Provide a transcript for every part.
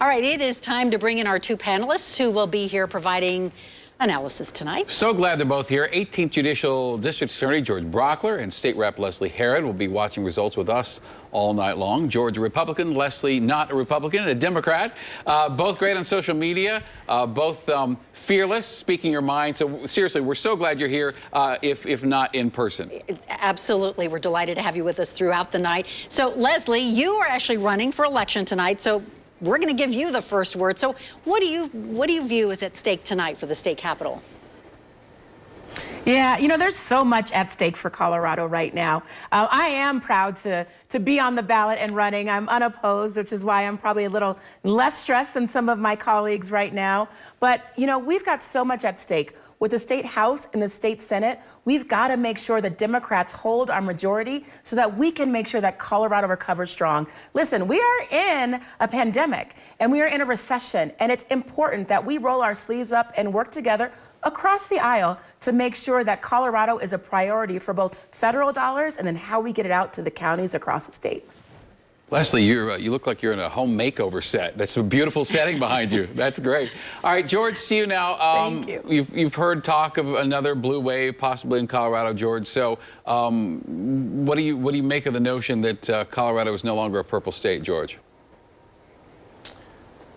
All right, it is time to bring in our two panelists who will be here providing analysis tonight. So glad they're both here. 18th Judicial District Attorney George Brauchler and State Rep Leslie Herod will be watching results with us all night long. George, a Republican, Leslie, not a Republican, a Democrat. Both great on social media, both fearless, speaking your mind. So seriously, we're so glad you're here, if not in person. Absolutely. We're delighted to have you with us throughout the night. So, Leslie, you are actually running for election tonight, so we're going to give you the first word. So what do you view as at stake tonight for the state capitol? Yeah, you know, there's so much at stake for Colorado right now. I am proud to be on the ballot and running. I'm unopposed, which is why I'm probably a little less stressed than some of my colleagues right now. But, you know, we've got so much at stake. With the state House and the state Senate, we've got to make sure that Democrats hold our majority so that we can make sure that Colorado recovers strong. Listen, we are in a pandemic and we are in a recession, and it's important that we roll our sleeves up and work together across the aisle to make sure that Colorado is a priority for both federal dollars and then how we get it out to the counties across the state. Leslie, you look like you're in a home makeover set. That's a beautiful setting behind you. That's great. All right, George, to you now. Thank you. You've heard talk of another blue wave possibly in Colorado, George. So what do you make of the notion that Colorado is no longer a purple state, George?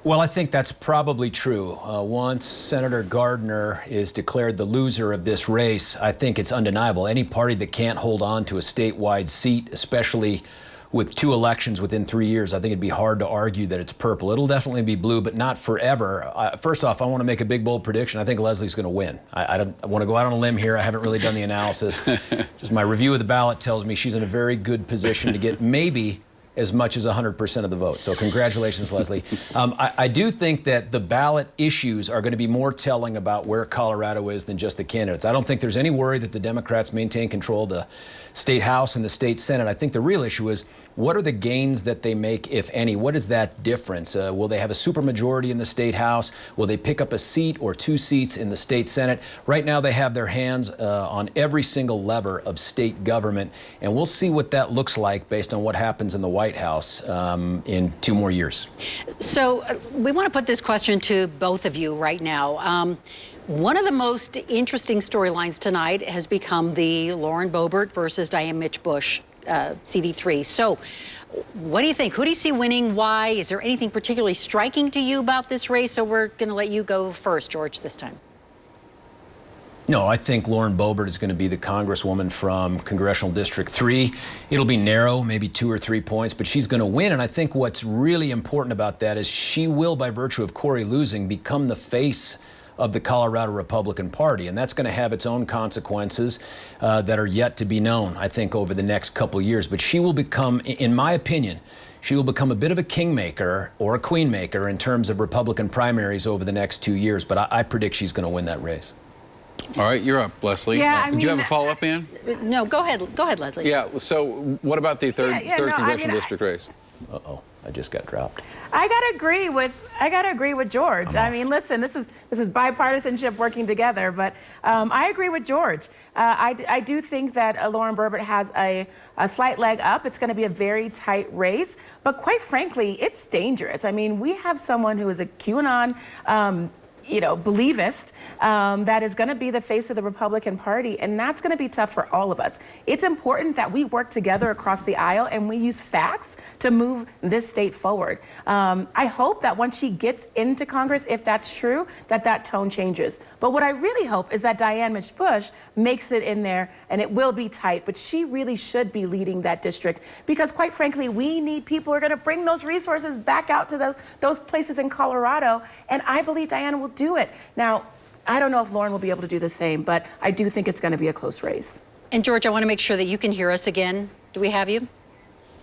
Well, I think that's probably true. Once Senator Gardner is declared the loser of this race, I think it's undeniable. Any party that can't hold on to a statewide seat, especially with 2 elections within 3 years, I think it'd be hard to argue that it's purple. It'll definitely be blue, but not forever. First off, I want to make a big, bold prediction. I think Leslie's going to win. I want to go out on a limb here. I haven't really done the analysis. Just my review of the ballot tells me she's in a very good position to get maybe as much as 100% of the vote. So congratulations, Leslie. I do think that the ballot issues are going to be more telling about where Colorado is than just the candidates. I don't think there's any worry that the Democrats maintain control of the state House and the state Senate. I think the real issue is, what are the gains that they make, if any? What is that difference? Will they have a supermajority in the state House? Will they pick up a seat or 2 seats in the state Senate? Right now they have their hands on every single lever of state government, and we'll see what that looks like based on what happens in the White House in 2 more years. So we want to put this question to both of you right now. One of the most interesting storylines tonight has become the Lauren Boebert versus Diane Mitch Bush, CD3. So what do you think? Who do you see winning? Why? Is there anything particularly striking to you about this race? So we're going to let you go first, George, this time. No, I think Lauren Boebert is going to be the congresswoman from Congressional District 3. It'll be narrow, maybe 2 or 3 points, but she's going to win. And I think what's really important about that is she will, by virtue of Corey losing, become the face of the Colorado Republican Party. And that's going to have its own consequences that are yet to be known, I think, over the next couple years. But she will become, in my opinion, she will become a bit of a kingmaker or a queenmaker in terms of Republican primaries over the next 2 years. But I predict she's going to win that race. All right, you're up, Leslie. Yeah, Did you have a follow-up, Ann? No, go ahead, Leslie. Yeah, so what about the third congressional district race? Uh-oh, I just got dropped. I gotta agree with George. I mean, listen, this is bipartisanship working together. But I agree with George. I do think that Lauren Boebert has a slight leg up. It's going to be a very tight race. But quite frankly, it's dangerous. I mean, we have someone who is a QAnon believist that is going to be the face of the Republican Party, and that's going to be tough for all of us. It's important that we work together across the aisle and we use facts to move this state forward. I hope that once she gets into Congress, if that's true, that tone changes. But what I really hope is that Diane Mitch Bush makes it in there, and it will be tight, but she really should be leading that district, because quite frankly, we need people who are going to bring those resources back out to those places in Colorado, and I believe Diane will do it. Now, I don't know if Lauren will be able to do the same, but I do think it's going to be a close race. And George, I want to make sure that you can hear us again. Do we have you?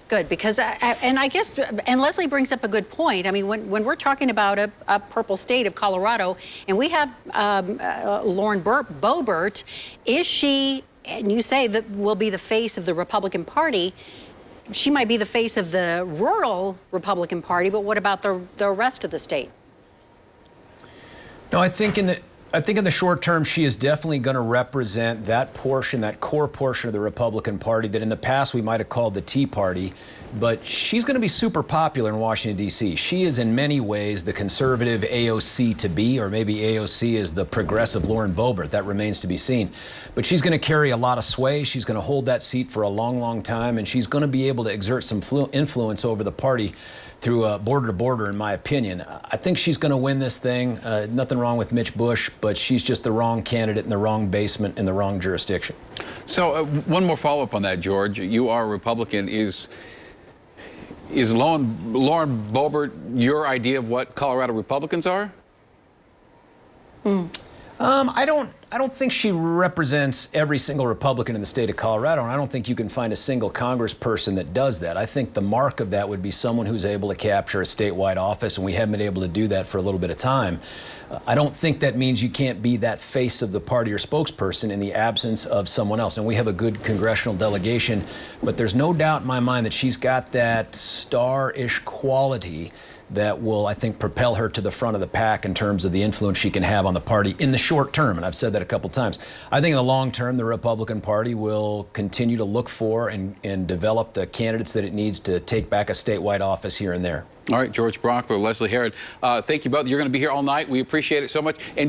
Good, because, and Leslie brings up a good point. I mean, when we're talking about a purple state of Colorado, and we have Lauren Boebert, is she, and you say that will be the face of the Republican Party, she might be the face of the rural Republican Party, but what about the rest of the state? No, I think in I think in the short term, she is definitely going to represent that portion, that core portion of the Republican Party that in the past we might have called the Tea Party. But she's going to be super popular in Washington, D.C. She is in many ways the conservative AOC to be, or maybe AOC is the progressive Lauren Boebert. That remains to be seen. But she's going to carry a lot of sway. She's going to hold that seat for a long, long time. And she's going to be able to exert some influence over the party through border to border, in my opinion. I think she's going to win this thing. Nothing wrong with Mitch Bush, but she's just the wrong candidate in the wrong basement in the wrong jurisdiction. So one more follow-up on that, George. You are a Republican. Is Lauren Boebert your idea of what Colorado Republicans are? I don't think she represents every single Republican in the state of Colorado, and I don't think you can find a single congressperson that does that. I think the mark of that would be someone who's able to capture a statewide office, and we haven't been able to do that for a little bit of time. I don't think that means you can't be that face of the party or spokesperson in the absence of someone else. And we have a good congressional delegation, but there's no doubt in my mind that she's got that star-ish quality that will, I think, propel her to the front of the pack in terms of the influence she can have on the party in the short term. And I've said that a couple times. I think in the long term, the Republican Party will continue to look for and develop the candidates that it needs to take back a statewide office here and there. All right, George Brauchler, Leslie Herod, thank you both. You're going to be here all night. We appreciate it so much. Enjoy